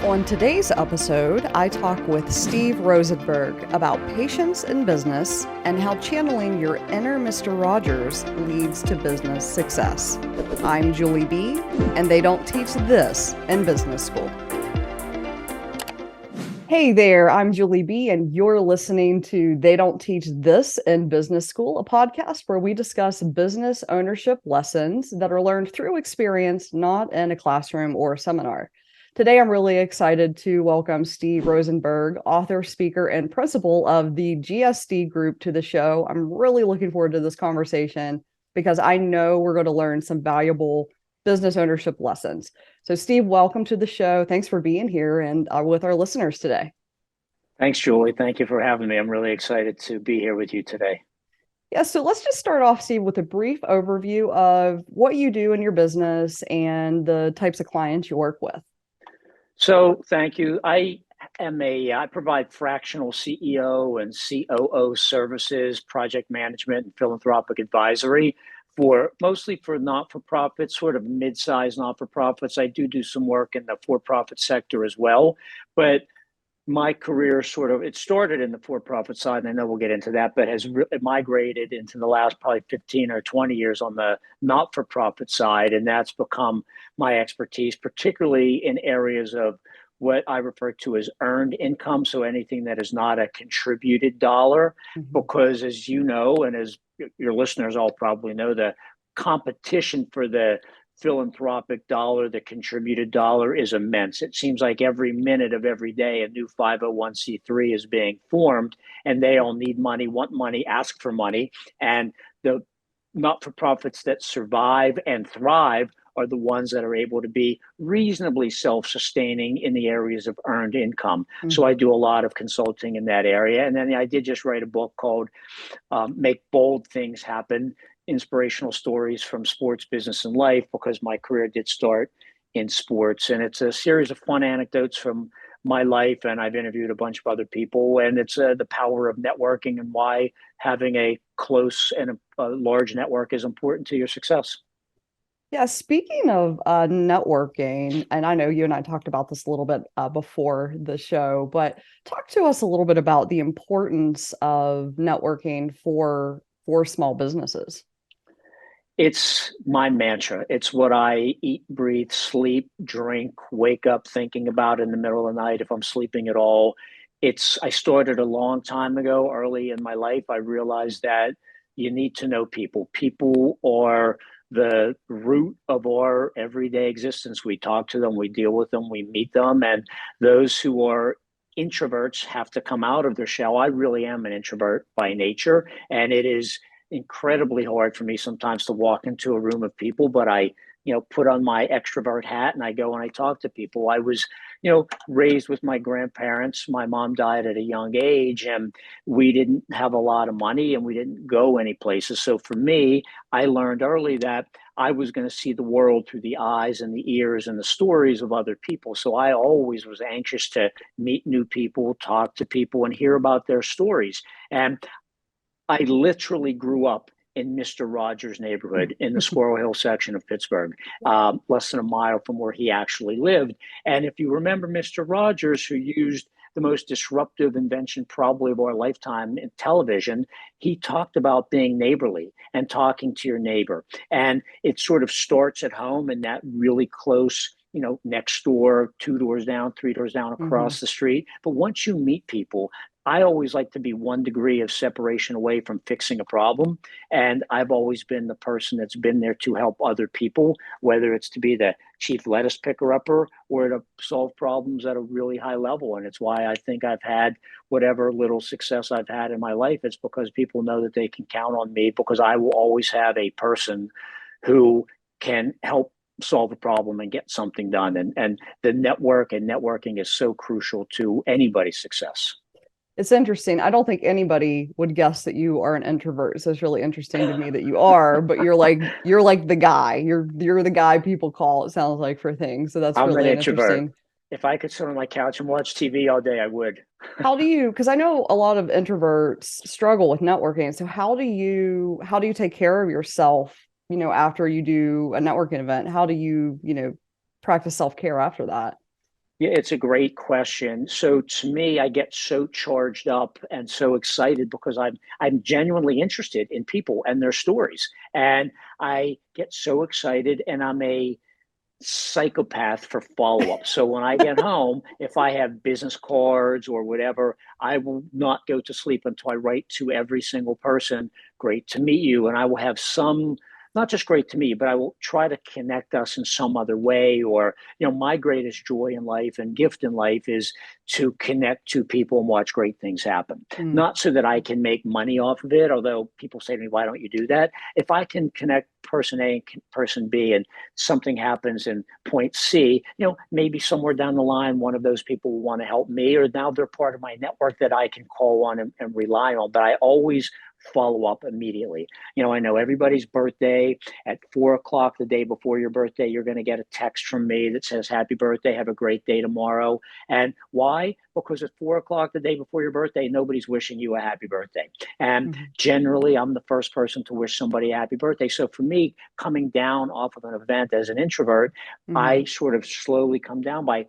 On today's episode, I talk with Steve Rosenberg about patience in business and how channeling your inner Mr. Rogers leads to business success. I'm Julie B., and they don't teach this in business school. Hey there, I'm Julie B., and you're listening to They Don't Teach This in Business School, a podcast where we discuss business ownership lessons that are learned through experience, not in a classroom or a seminar. Today, I'm really excited to welcome Steve Rosenberg, author, speaker, and principal of the GSD Group, to the show. I'm really looking forward to this conversation because I know we're going to learn some valuable business ownership lessons. So, Steve, welcome to the show. Thanks for being here and with our listeners today. Thanks, Julie. Thank you for having me. I'm really excited to be here with you today. Yeah, so let's just start off, Steve, with a brief overview of what you do in your business and the types of clients you work with. So thank you. I provide fractional CEO and COO services, project management, and philanthropic advisory mostly for not-for-profits, sort of mid-sized not-for-profits. I do some work in the for-profit sector as well, but my career it started in the for-profit side, and I know we'll get into that, but has migrated into the last probably 15 or 20 years on the not-for-profit side. And that's become my expertise, particularly in areas of what I refer to as earned income. So anything that is not a contributed dollar, because as you know, and as your listeners all probably know, the competition for the philanthropic dollar, the contributed dollar, is immense. It seems like every minute of every day, a new 501c3 is being formed, and they all need money, want money, ask for money. And the not-for-profits that survive and thrive are the ones that are able to be reasonably self-sustaining in the areas of earned income. So I do a lot of consulting in that area. And then I did just write a book called Make Bold Things Happen: Inspirational Stories from Sports, Business, and Life, because my career did start in sports. And it's a series of fun anecdotes from my life, and I've interviewed a bunch of other people. And it's the power of networking and why having a close and a large network is important to your success. Yeah, speaking of networking, and I know you and I talked about this a little bit before the show, but talk to us a little bit about the importance of networking for small businesses. It's my mantra. It's what I eat, breathe, sleep, drink, wake up thinking about in the middle of the night if I'm sleeping at all. I started a long time ago, early in my life. I realized that you need to know people. People are the root of our everyday existence. We talk to them, we deal with them, we meet them. And those who are introverts have to come out of their shell. I really am an introvert by nature, and it is incredibly hard for me sometimes to walk into a room of people, but I put on my extrovert hat and I go and I talk to people. I was raised with my grandparents. My mom died at a young age, and we didn't have a lot of money and we didn't go any places. So for me, I learned early that I was going to see the world through the eyes and the ears and the stories of other people. So I always was anxious to meet new people, talk to people, and hear about their stories. And I literally grew up in Mr. Rogers' neighborhood in the Squirrel Hill section of Pittsburgh, less than a mile from where he actually lived. And if you remember Mr. Rogers, who used the most disruptive invention probably of our lifetime in television, he talked about being neighborly and talking to your neighbor. And it sort of starts at home in that really close, next door, 2 doors down, 3 doors down across the street. But once you meet people, I always like to be 1 degree of separation away from fixing a problem. And I've always been the person that's been there to help other people, whether it's to be the chief lettuce picker upper or to solve problems at a really high level. And it's why I think I've had whatever little success I've had in my life. It's because people know that they can count on me, because I will always have a person who can help solve a problem and get something done. And the networking is so crucial to anybody's success. It's interesting. I don't think anybody would guess that you are an introvert. So it's really interesting to me that you are, but you're like the guy. You're the guy people call, it sounds like, for things. So that's I'm really an an introvert. interesting. If I could sit on my couch and watch TV all day, I would. How do you, because I know a lot of introverts struggle with networking. So how do you take care of yourself, after you do a networking event? How do you, practice self-care after that? Yeah, it's a great question. So to me, I get so charged up and so excited because I'm genuinely interested in people and their stories. And I get so excited and I'm a psychopath for follow-up. So when I get home, if I have business cards or whatever, I will not go to sleep until I write to every single person, great to meet you. And I will have some, not just great to meet you, but I will try to connect us in some other way. Or, my greatest joy in life and gift in life is to connect to people and watch great things happen. Mm, Not so that I can make money off of it, although people say to me, why don't you do that? If I can connect person A and person B and something happens in point C, maybe somewhere down the line, one of those people will want to help me, or now they're part of my network that I can call on and rely on. But I always follow up immediately. I know everybody's birthday at 4 o'clock the day before your birthday, you're going to get a text from me that says, happy birthday, have a great day tomorrow. And why? Because at 4 o'clock the day before your birthday, nobody's wishing you a happy birthday. And mhm, generally, I'm the first person to wish somebody a happy birthday. So for me, coming down off of an event as an introvert, mhm, I sort of slowly come down by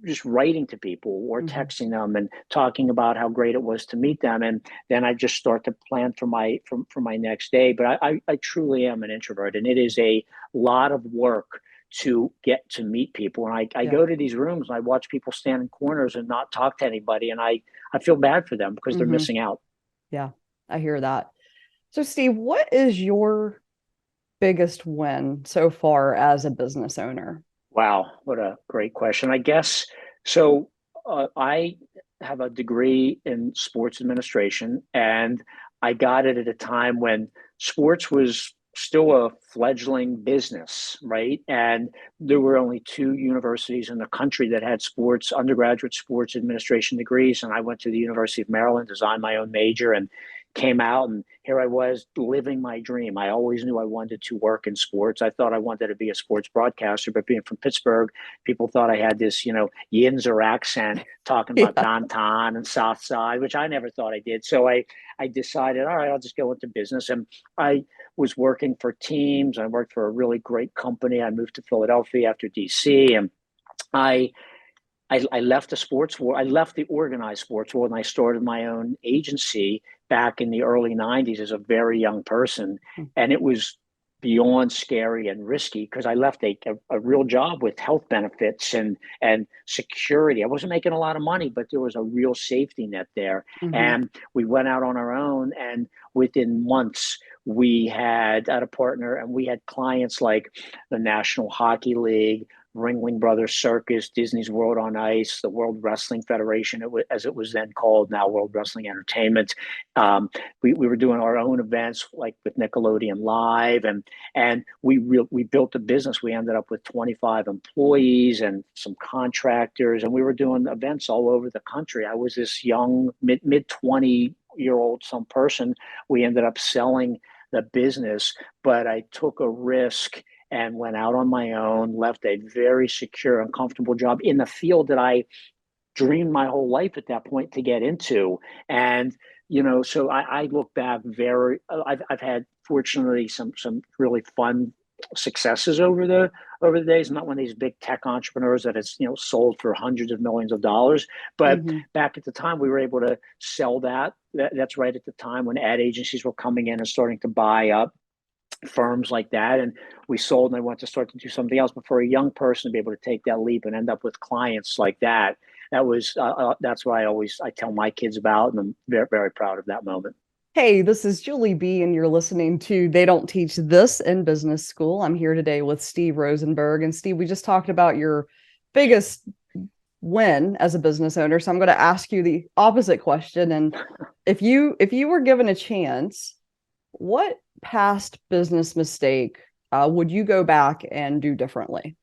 just writing to people or mhm. texting them and talking about how great it was to meet them, and then I just start to plan for my next day. But I truly am an introvert, and it is a lot of work to get to meet people. And I Yeah. go to these rooms and I watch people stand in corners and not talk to anybody, and I feel bad for them because they're Hmm. missing out. Yeah. I hear that. So, Steve, what is your biggest win so far as a business owner? Wow, what a great question. I guess so. I have a degree in sports administration, and I got it at a time when sports was still a fledgling business, right? And there were only two universities in the country that had sports, undergraduate sports administration degrees. And I went to the University of Maryland, designed my own major, and came out, and here I was living my dream. I always knew I wanted to work in sports. I thought I wanted to be a sports broadcaster, but being from Pittsburgh, people thought I had this, Yinzer accent talking about Yeah. downtown and South Side, which I never thought I did. So I decided, all right, I'll just go into business. And I was working for teams. I worked for a really great company. I moved to Philadelphia after DC, and I I left the sports world. I left the organized sports world, and I started my own agency back in the early '90s as a very young person, and it was beyond scary and risky because I left a real job with health benefits and security. I wasn't making a lot of money, but there was a real safety net there. Mm-hmm. And we went out on our own, and within months, we had a partner, and we had clients like the National Hockey League, Ringling Brothers Circus, Disney's World on Ice, the World Wrestling Federation, as it was then called, now World Wrestling Entertainment. We were doing our own events like with Nickelodeon Live, and we built a business. We ended up with 25 employees and some contractors, and we were doing events all over the country. I was this young mid 20-year old some person. We ended up selling the business, but I took a risk and went out on my own, left a very secure and comfortable job in the field that I dreamed my whole life at that point to get into. And, so I look back I've had fortunately some really fun successes over the days. I'm not one of these big tech entrepreneurs that has, sold for hundreds of millions of dollars. But Mm-hmm. back at the time, we were able to sell that's right at the time when ad agencies were coming in and starting to buy up firms like that, and we sold, and I wanted to start to do something else. But for a young person to be able to take that leap and end up with clients like that, that's what I tell my kids about, and I'm very, very proud of that moment. Hey, this is Julie B, and you're listening to They Don't Teach This in Business School. I'm here today with Steve Rosenberg. And Steve, we just talked about your biggest win as a business owner. So I'm going to ask you the opposite question. And if you were given a chance, what past business mistake would you go back and do differently?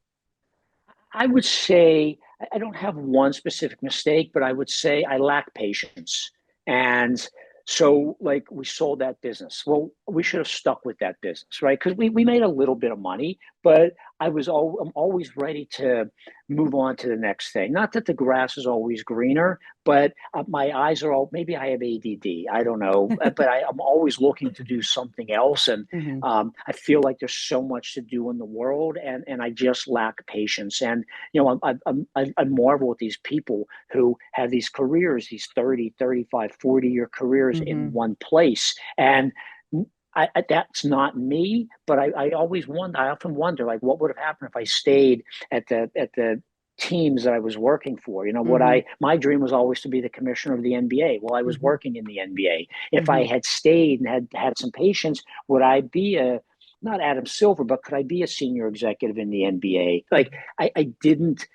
I would say I don't have one specific mistake, but I would say I lack patience. And so, like, we sold that business. Well, we should have stuck with that business, right? Because we made a little bit of money, but I'm always ready to move on to the next thing. Not that the grass is always greener, but my eyes are all, maybe I have ADD. I don't know, but I'm always looking to do something else. And Hmm. I feel like there's so much to do in the world, and I just lack patience. And, I marvel at these people who have these careers, these 30, 35, 40-year careers in Hmm. one place. And that's not me, but I often wonder, like, what would have happened if I stayed at the teams that I was working for. Hmm. My dream was always to be the commissioner of the NBA. Well, I was Hmm. working in the NBA. If I Hmm. had stayed and had some patience, would I be a not Adam Silver, but could I be a senior executive in the NBA? Like, I didn't.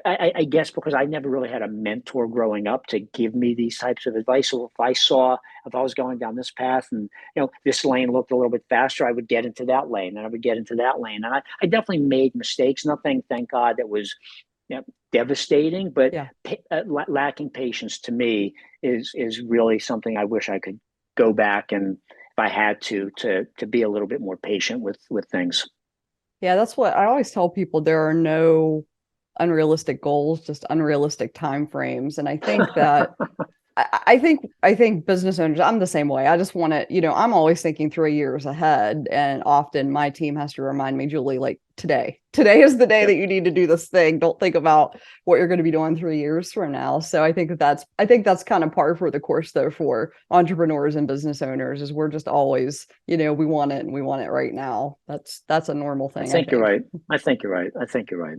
I guess because I never really had a mentor growing up to give me these types of advice. So if I was going down this path and this lane looked a little bit faster, I would get into that lane, and I would get into that lane, and I definitely made mistakes. Nothing, thank God, that was devastating, but Yeah. lacking patience to me is really something I wish I could go back and if I had to be a little bit more patient with things. Yeah, that's what I always tell people. There are no unrealistic goals, just unrealistic time frames. And I think that I think business owners, I'm the same way. I just want to, I'm always thinking 3 years ahead. And often my team has to remind me, Julie, like today is the day Yep. that you need to do this thing. Don't think about what you're going to be doing 3 years from now. So I think that's kind of par for the course though for entrepreneurs and business owners is we're just always, we want it and we want it right now. That's a normal I thing, I think you're think. right. I think you're right. I think you're right.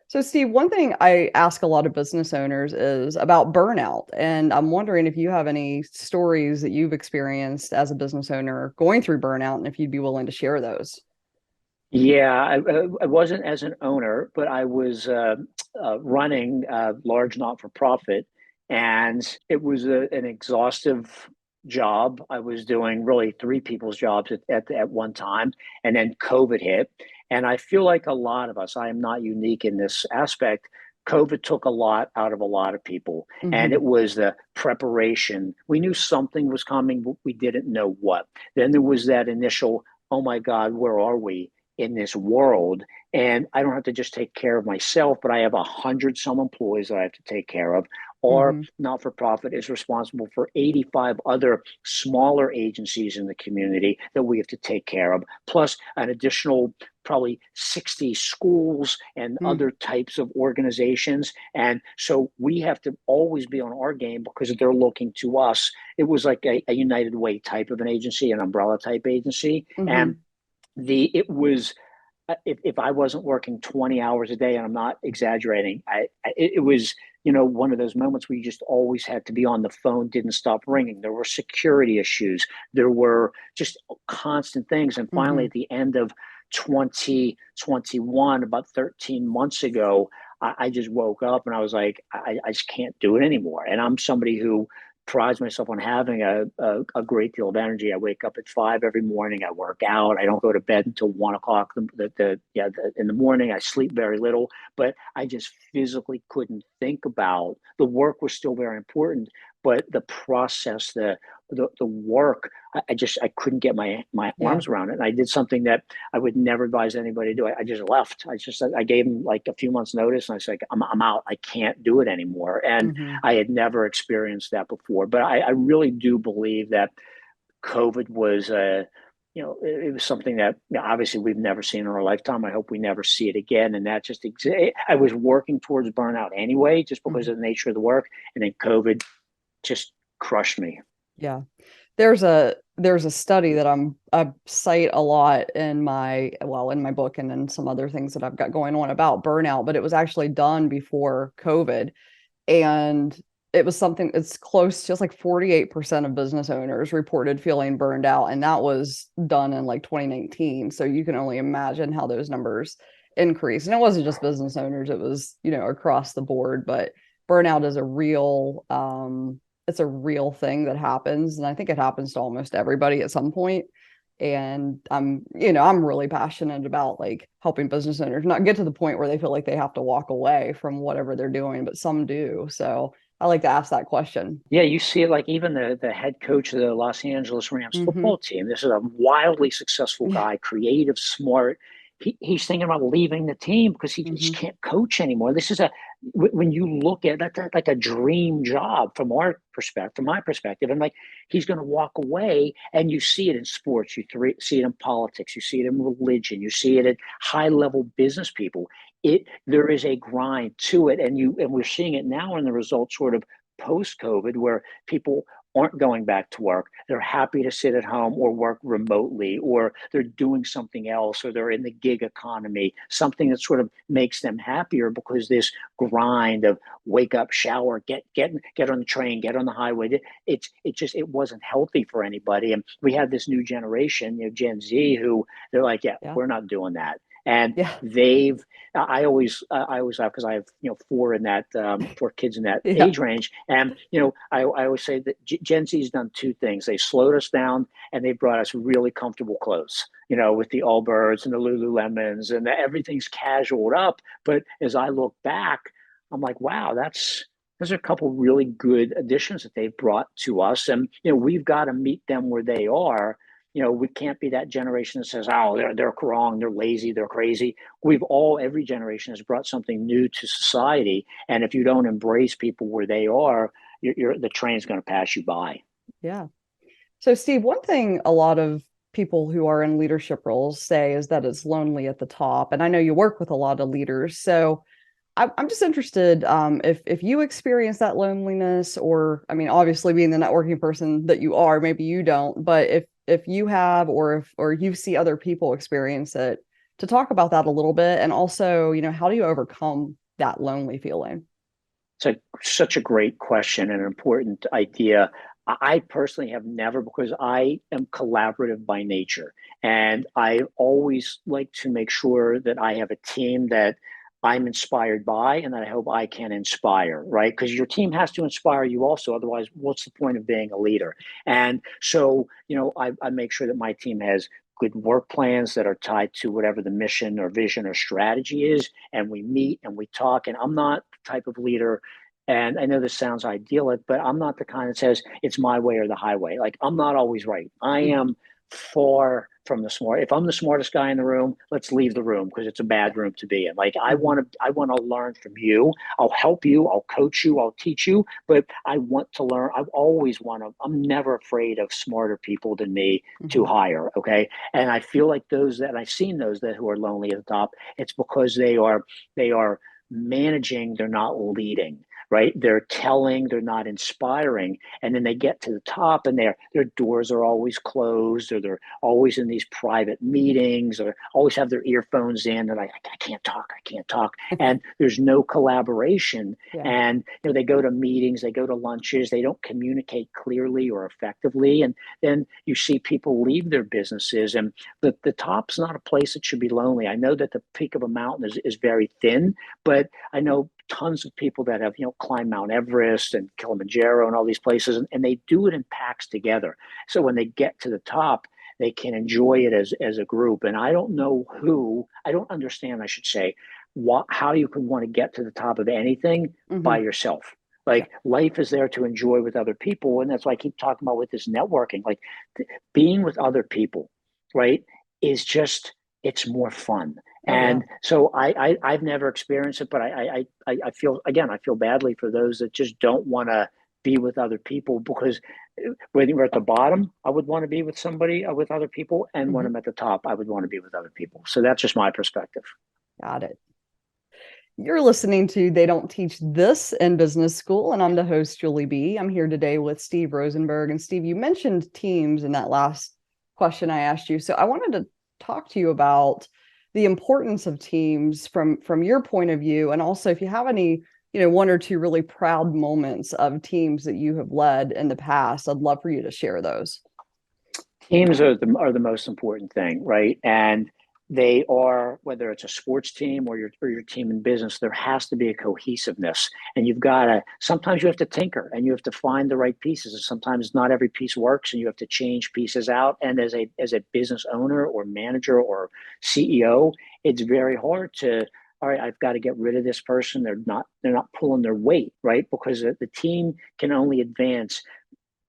So, Steve, one thing I ask a lot of business owners is about burnout. And I'm wondering if you have any stories that you've experienced as a business owner going through burnout and if you'd be willing to share those. Yeah, I wasn't as an owner, but I was running a large not-for-profit, and it was an exhaustive job. I was doing really three people's jobs at one time, and then COVID hit. And I feel like a lot of us, I am not unique in this aspect. COVID took a lot out of a lot of people, and Hmm. it was the preparation. We knew something was coming, but we didn't know what. Then there was that initial, oh my God, where are we in this world? And I don't have to just take care of myself, but I have 100 some employees that I have to take care of. Our Hmm. not for profit is responsible for 85 other smaller agencies in the community that we have to take care of, plus an additional probably 60 schools and Hmm. other types of organizations. And so we have to always be on our game because they're looking to us. It was like a United Way type of an agency, an umbrella type agency. And Hmm. it was if I wasn't working 20 hours a day, and I'm not exaggerating, it was one of those moments where you just always had to be on the phone, didn't stop ringing. There were security issues, there were just constant things, and finally Hmm. at the end of 2021, about 13 months ago, I just woke up and I was like, I just can't do it anymore. And I'm somebody who prides myself on having a great deal of energy. I wake up at 5 every morning. I work out. I don't go to bed until 1 o'clock in the morning. I sleep very little, but I just physically couldn't think about the work was still very important, but the process, the work, I couldn't get my Yeah. arms around it. And I did something that I would never advise anybody to do. I just left. I gave him like a few months notice, and I was like, I'm out. I can't do it anymore. And Hmm. I had never experienced that before. But I really do believe that COVID was it was something that obviously we've never seen in our lifetime. I hope we never see it again. And that just I was working towards burnout anyway, just because Hmm. of the nature of the work, and then COVID just crushed me. Yeah. There's a study that I cite a lot in my book and in some other things that I've got going on about burnout, but it was actually done before COVID. And it was something it's close to just like 48% of business owners reported feeling burned out. And that was done in like 2019. So you can only imagine how those numbers increase. And it wasn't just business owners, it was, across the board. But burnout is a real thing that happens. And I think it happens to almost everybody at some point. And I'm really passionate about like helping business owners not get to the point where they feel like they have to walk away from whatever they're doing, but some do. So I like to ask that question. Yeah, you see it like even the head coach of the Los Angeles Rams Hmm. football team. This is a wildly successful Yeah. guy, creative, smart. he's thinking about leaving the team because he just Hmm. can't coach anymore. This is when you look at that like a dream job from our perspective, from my perspective, and like he's going to walk away, and you see it in sports, see it in politics, you see it in religion, you see it at high level business people. There is a grind to it, and we're seeing it now in the results sort of post COVID, where people aren't going back to work. They're happy to sit at home or work remotely, or they're doing something else, or they're in the gig economy, something that sort of makes them happier, because this grind of wake up, shower, get on the train, get on the highway, it wasn't healthy for anybody. And we have this new generation, Gen Z, who they're like, yeah, Yeah. we're not doing that. And Yeah. they've I always have, because I have four kids in that Yeah. age range, and I always say that Gen Z's done two things. They slowed us down, and they brought us really comfortable clothes, with the Allbirds and the Lululemons, and everything's casualed up. But as I look back, I'm like, wow, those are a couple really good additions that they've brought to us, and we've got to meet them where they are. We can't be that generation that says, "Oh, they're wrong, they're lazy, they're crazy." Every generation has brought something new to society, and if you don't embrace people where they are, the train's going to pass you by. Yeah. So, Steve, one thing a lot of people who are in leadership roles say is that it's lonely at the top. And I know you work with a lot of leaders. So I'm just interested, if you experience that loneliness, or I mean, obviously being the networking person that you are, maybe you don't, but if you have, or you see other people experience it, to talk about that a little bit. And also, how do you overcome that lonely feeling? Such a great question and an important idea. I personally have never, because I am collaborative by nature. And I always like to make sure that I have a team that I'm inspired by and that I hope I can inspire, right? Because your team has to inspire you also. Otherwise, what's the point of being a leader? And so, I make sure that my team has good work plans that are tied to whatever the mission or vision or strategy is. And we meet and we talk. And I'm not the type of leader, and I know this sounds idyllic, but I'm not the kind that says it's my way or the highway. Like, I'm not always right. I Mhm. am far from the smart. If I'm the smartest guy in the room, let's leave the room, because it's a Yeah. bad room to be in. Like, I Mhm. want to I want to learn from you. I'll help you, I'll coach you, I'll teach you, but I want to learn. I'm never afraid of smarter people than me to Mhm. hire. Okay. And I feel like I've seen those that who are lonely at the top, it's because they are managing, they're not leading, right? They're telling, they're not inspiring. And then they get to the top, and their doors are always closed, or they're always in these private meetings, or always have their earphones in, and I can't talk, I can't talk. And there's no collaboration. Yeah. And they go to meetings, they go to lunches, they don't communicate clearly or effectively. And then you see people leave their businesses, and the top's not a place that should be lonely. I know that the peak of a mountain is very thin, but I know tons of people that have climbed Mount Everest and Kilimanjaro and all these places, and they do it in packs together. So when they get to the top, they can enjoy it as a group. And I don't understand, I should say, how you can want to get to the top of anything by Mhm. yourself. Yeah. Like, life is there to enjoy with other people, and that's why I keep talking about with this networking. Like, being with other people, right, is just, it's more fun. Oh, yeah. And so I've never experienced it, but I feel, again, I feel badly for those that just don't want to be with other people, because when you're at the bottom, I would want to be with somebody, with other people, and when Mhm. I'm at the top, I would want to be with other people. So that's just my perspective. Got it. You're listening to They Don't Teach This in Business School, and I'm the host, Julie B. I'm here today with Steve Rosenberg. And Steve, you mentioned teams in that last question I asked you. So I wanted to talk to you about the importance of teams from your point of view, and also if you have any, one or two really proud moments of teams that you have led in the past, I'd love for you to share those. Teams are the most important thing, right? And they are, whether it's a sports team or your team in business, there has to be a cohesiveness. And sometimes you have to tinker, and you have to find the right pieces. And sometimes not every piece works, and you have to change pieces out. And as a business owner or manager or CEO, it's very hard to, all right, I've got to get rid of this person. They're not pulling their weight, right? Because the team can only advance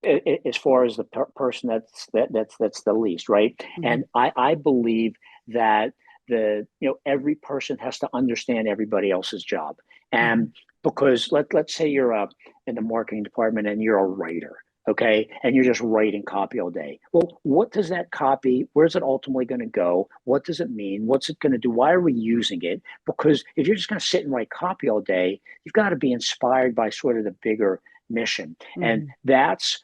as far as the person that's the least, right? Mhm. And I believe that every person has to understand everybody else's job. And because let's say you're in the marketing department and you're a writer, okay, and you're just writing copy all day. Well, what does that copy, where's it ultimately going to go? What does it mean? What's it going to do? Why are we using it? Because if you're just going to sit and write copy all day, you've got to be inspired by sort of the bigger mission. And that's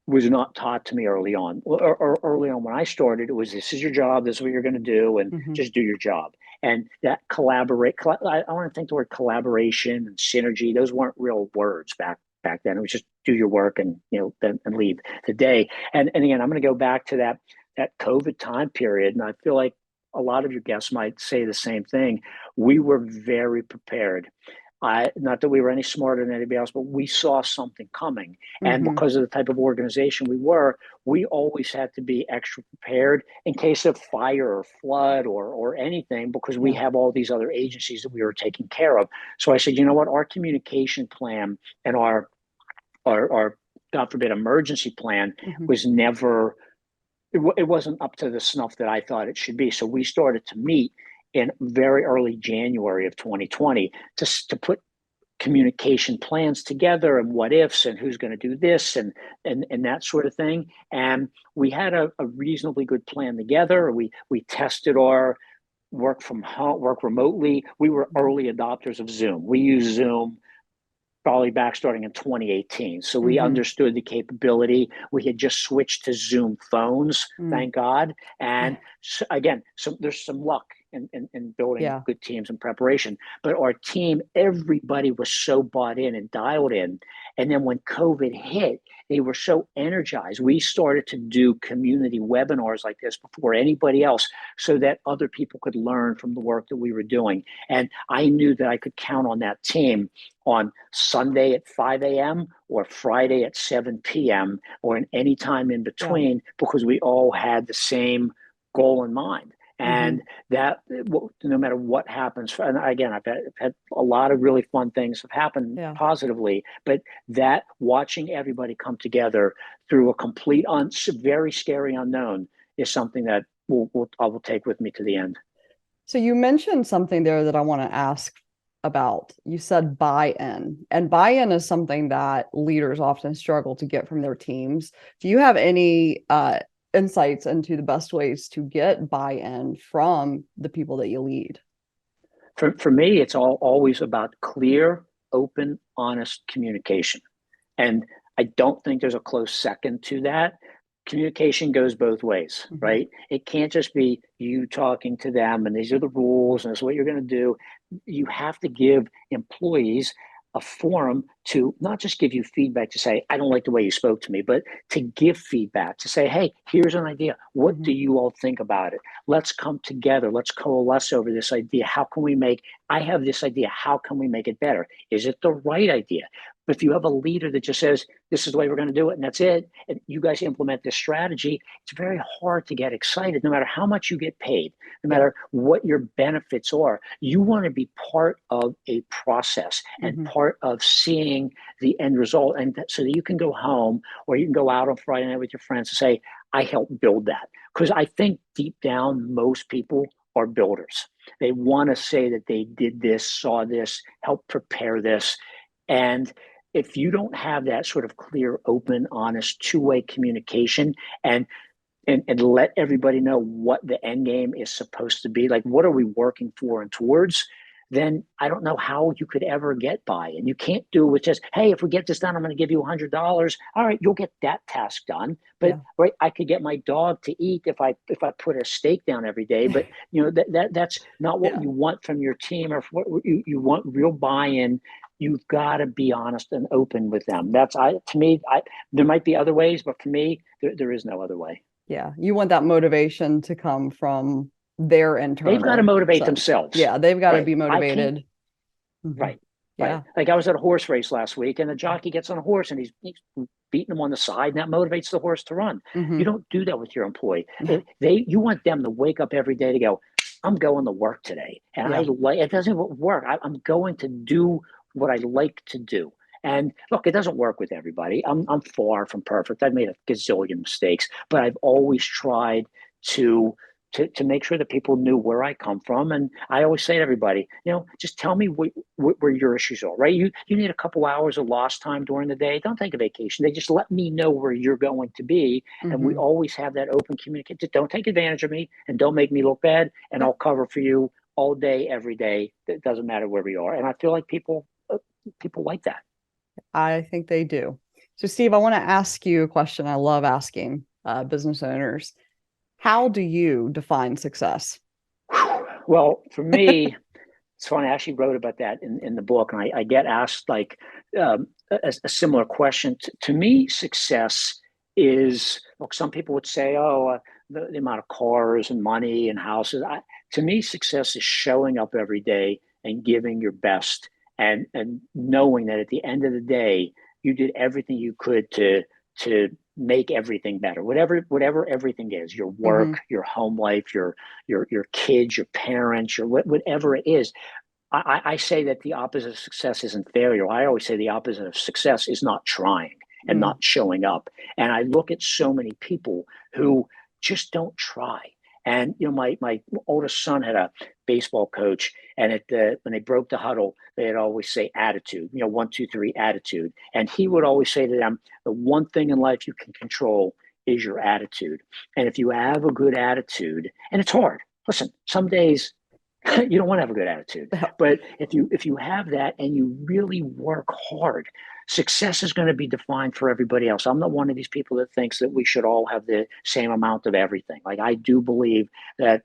was not taught to me early on. Or early on when I started, it was, this is your job, this is what you're going to do, and just do your job. And that I want to think the word collaboration and synergy, those weren't real words back then. It was just do your work and then and leave the day. And again, I'm going to go back to that COVID time period, and I feel like a lot of your guests might say the same thing. We were very prepared. Not that we were any smarter than anybody else, but we saw something coming. And because of the type of organization we always had to be extra prepared in case of fire or flood or anything, because we have all these other agencies that we were taking care of. So I said, you know what, our communication plan and our God forbid emergency plan was never, it wasn't up to the snuff that I thought it should be. So we started to meet in very early January of 2020 to put communication plans together and what ifs and who's going to do this and that sort of thing. And we had a reasonably good plan together. We tested our work from home, work remotely. We were early adopters of Zoom. We used Zoom probably back starting in 2018. So we understood the capability. We had just switched to Zoom phones, thank God. And so, again, there's some luck in building good teams and preparation. But our team, everybody was so bought in and dialed in. And then when COVID hit, they were so energized. We started to do community webinars like this before anybody else so that other people could learn from the work that we were doing. And I knew that I could count on that team on Sunday at 5 a.m. or Friday at 7 p.m. or in any time in between, because we all had the same goal in mind. And that, no matter what happens, and again, I've had a lot of really fun things have happened positively, but that watching everybody come together through a complete, very scary unknown is something that I will take with me to the end. So you mentioned something there that I want to ask about. You said buy-in, and buy-in is something that leaders often struggle to get from their teams. Do you have any insights into the best ways to get buy-in from the people that you lead? For me, it's always about clear, open, honest communication. And I don't think there's a close second to that. Communication goes both ways, right? It can't just be you talking to them and these are the rules and this is what you're going to do. You have to give employees a forum to not just give you feedback to say, I don't like the way you spoke to me, but to give feedback, to say, hey, here's an idea. What do you all think about it? Let's come together. Let's coalesce over this idea. I have this idea. How can we make it better? Is it the right idea? But if you have a leader that just says, this is the way we're going to do it, and that's it, and you guys implement this strategy, it's very hard to get excited, no matter how much you get paid, no matter what your benefits are. You want to be part of a process and part of seeing the end result, and so that you can go home or you can go out on Friday night with your friends and say, I helped build that. Because I think deep down, most people are builders. They want to say that they did this, saw this, helped prepare this. And if you don't have that sort of clear, open, honest, two-way communication and let everybody know what the end game is supposed to be, like what are we working for and towards, then I don't know how you could ever get by. And you can't do it with just, hey, if we get this done, I'm going to give you $100. All right, you'll get that task done. But right, I could get my dog to eat if I put a steak down every day. But that's not what you want from your team, or what you want real buy-in. You've got to be honest and open with them. To me, there might be other ways, but for me, there is no other way. Yeah, you want that motivation to come from their internal. They've got to motivate themselves. Yeah, they've got to be motivated. Right. Yeah. Like I was at a horse race last week, and the jockey gets on a horse and he's beating him on the side, and that motivates the horse to run. You don't do that with your employee. You want them to wake up every day to go, I'm going to work today. And it doesn't work. I'm going to do what I like to do. And look, it doesn't work with everybody. I'm far from perfect. I've made a gazillion mistakes, but I've always tried to to make sure that people knew where I come from. And I always say to everybody, just tell me where your issues are, right? You need a couple hours of lost time during the day. Don't take a vacation. They just let me know where you're going to be. And we Hmm. always have that open communication. Just don't take advantage of me and don't make me look bad. And Yeah, I'll cover for you all day, every day. It doesn't matter where we are. And I feel like people like that. I think they do. So, Steve, I want to ask you a question I love asking business owners. How do you define success? Well, for me, it's funny. I actually wrote about that in the book, and I get asked like a similar question. To me, success is, look, some people would say, oh, the amount of cars and money and houses. To me, success is showing up every day and giving your best, and knowing that at the end of the day, you did everything you could to make everything better. Whatever everything is, your Hmm. work, your home life, your kids, your parents, your whatever it is. I say that the opposite of success isn't failure. I always say the opposite of success is not trying and Mm. not showing up. And I look at so many people who just don't try. And my oldest son had a baseball coach, and when they broke the huddle, they'd always say attitude. 1, 2, 3, attitude. And he would always say to them, the one thing in life you can control is your attitude. And if you have a good attitude, and it's hard. Listen, some days you don't want to have a good attitude, but if you have that and you really work hard, success is going to be defined for everybody else. I'm not one of these people that thinks that we should all have the same amount of everything. Like, I do believe that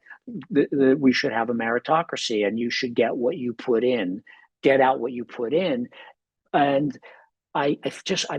we should have a meritocracy, and you should get what you put in, get out what you put in. And I've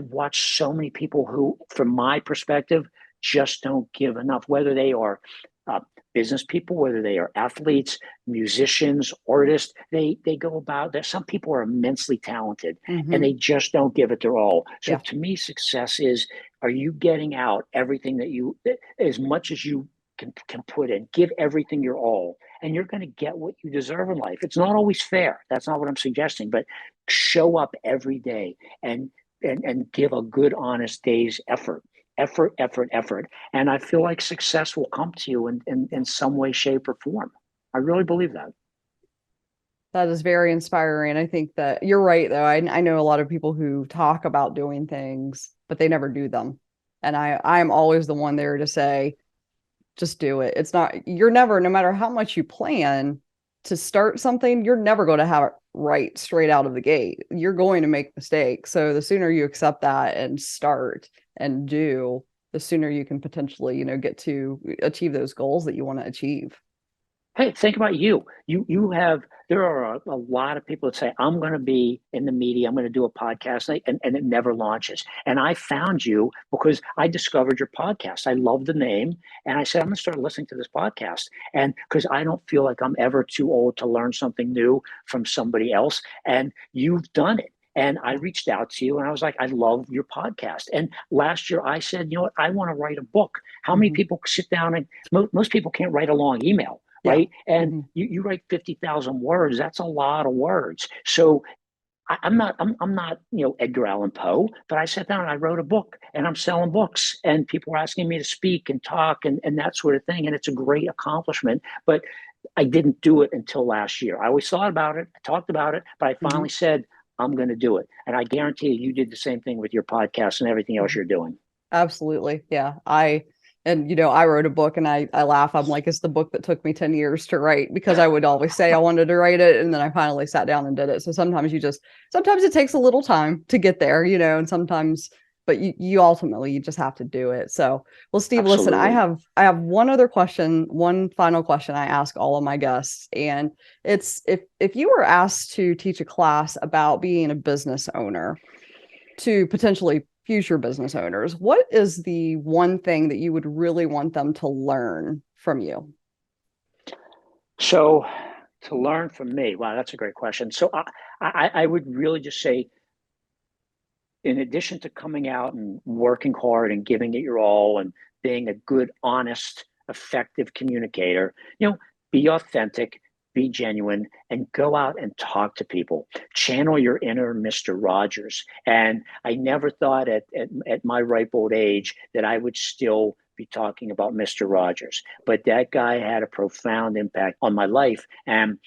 watched so many people who, from my perspective, just don't give enough. Whether they are uh, business people, whether they are athletes, musicians, artists, they go about. There's some people are immensely talented, and Hmm. they just don't give it their all. So Yeah. to me, success is: are you getting out everything that you, as much as you can put in? Give everything your all, and you're going to get what you deserve in life. It's not always fair. That's not what I'm suggesting, but show up every day and and give a good, honest day's effort. And I feel like success will come to you in some way, shape, or form. I really believe that. That is very inspiring. I think that you're right, though. I know a lot of people who talk about doing things, but they never do them. And I'm always the one there to say, just do it. It's not, you're never, no matter how much you plan to start something, you're never going to have it right straight out of the gate. You're going to make mistakes. So the sooner you accept that and start and do, the sooner you can potentially, get to achieve those goals that you want to achieve. Hey, think about you. You have there are a lot of people that say, I'm going to be in the media, I'm going to do a podcast, and it never launches. And I found you because I discovered your podcast. I love the name, and I said, I'm going to start listening to this podcast. And because I don't feel like I'm ever too old to learn something new from somebody else. And you've done it. And I Yeah. reached out to you and I was like, I love your podcast. And last year I said, you know what, I want to write a book. How many Hmm. people sit down and most people can't write a long email, Yeah. right? And Hmm. you write 50,000 words. That's a lot of words. So I'm not Edgar Allan Poe, but I sat down and I wrote a book, and I'm selling books, and people are asking me to speak and talk and that sort of thing. And it's a great accomplishment. But I didn't do it until last year. I always thought about it, I talked about it, but I Hmm. finally said, I'm going to do it. And I guarantee you did the same thing with your podcast and everything else Hmm. you're doing. Absolutely. Yeah. I wrote a book and I laugh. I'm like, it's the book that took me 10 years to write because I would always say I wanted to write it. And then I finally sat down and did it. So sometimes it takes a little time to get there, and sometimes, but you ultimately, you just have to do it. So, well, Steve, listen, Absolutely. I have one other question, one final question I ask all of my guests. And it's if you were asked to teach a class about being a business owner, to potentially future business owners, what is the one thing that you would really want them to learn from you? So to learn from me, wow, that's a great question. So I would really just say, in addition to coming out and working hard and giving it your all and being a good, honest, effective communicator, be authentic, be genuine, and go out and talk to people. Channel your inner Mr. Rogers. And I never thought at my ripe old age that I would still be talking about Mr. Rogers. But that guy had a profound impact on my life. And,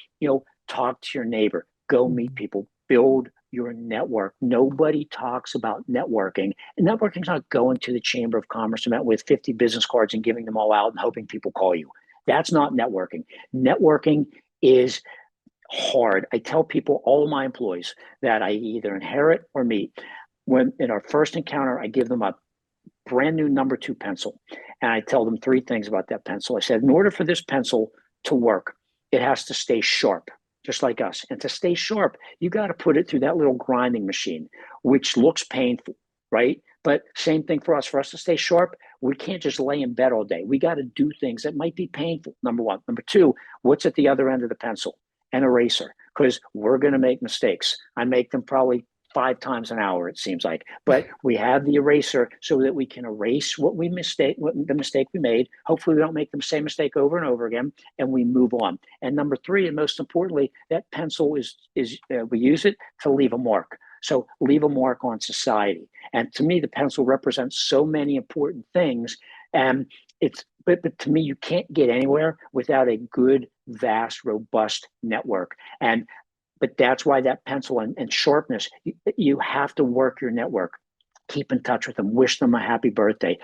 talk to your neighbor, go meet people, build your network. Nobody talks about networking. And networking is not going to the Chamber of Commerce event with 50 business cards and giving them all out and hoping people call you. That's not networking. Networking is hard. I tell people, all of my employees that I either inherit or meet, when in our first encounter, I give them a brand new number 2 pencil. And I tell them 3 things about that pencil. I said, in order for this pencil to work, it has to stay sharp, just like us. And to stay sharp, you got to put it through that little grinding machine, which looks painful, right? But same thing for us. For us to stay sharp, we can't just lay in bed all day. We got to do things that might be painful, number 1. Number 2, what's at the other end of the pencil? An eraser, because we're going to make mistakes. I make them probably 5 times an hour, it seems like. But we have the eraser so that we can erase the mistake we made. Hopefully we don't make the same mistake over and over again, and we move on. And number 3, and most importantly, that pencil is we use it to leave a mark. So leave a mark on society. And to me, the pencil represents so many important things. And but to me, you can't get anywhere without a good, vast, robust network. But that's why that pencil and sharpness, you have to work your network. Keep in touch with them. Wish them a happy birthday.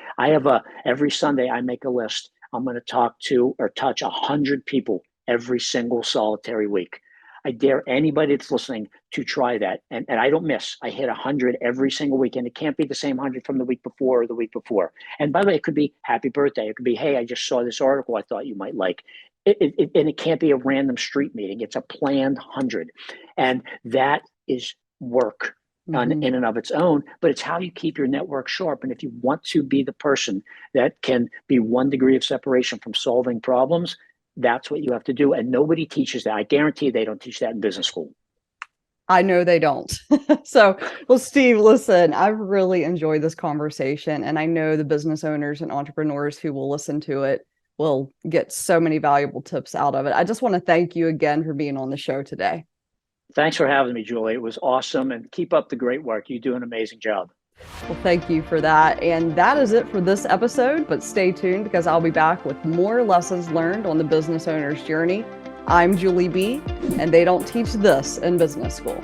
Every Sunday I make a list. I'm going to talk to or touch 100 people every single solitary week. I dare anybody that's listening to try that. And I don't miss. I hit 100 every single week. And it can't be the same 100 from the week before or the week before. And by the way, it could be happy birthday. It could be, hey, I just saw this article I thought you might like. And it can't be a random street meeting. It's a planned 100. And that is work in and of its own, but it's how you keep your network sharp. And if you want to be the person that can be 1 degree of separation from solving problems, that's what you have to do. And nobody teaches that. I guarantee they don't teach that in business school. I know they don't. So, well, Steve, listen, I've really enjoyed this conversation. And I know the business owners and entrepreneurs who will listen to it will get so many valuable tips out of it. I just want to thank you again for being on the show today. Thanks for having me, Julie. It was awesome. And keep up the great work. You do an amazing job. Well, thank you for that. And that is it for this episode, but stay tuned because I'll be back with more lessons learned on the business owner's journey. I'm Julie B, and they don't teach this in business school.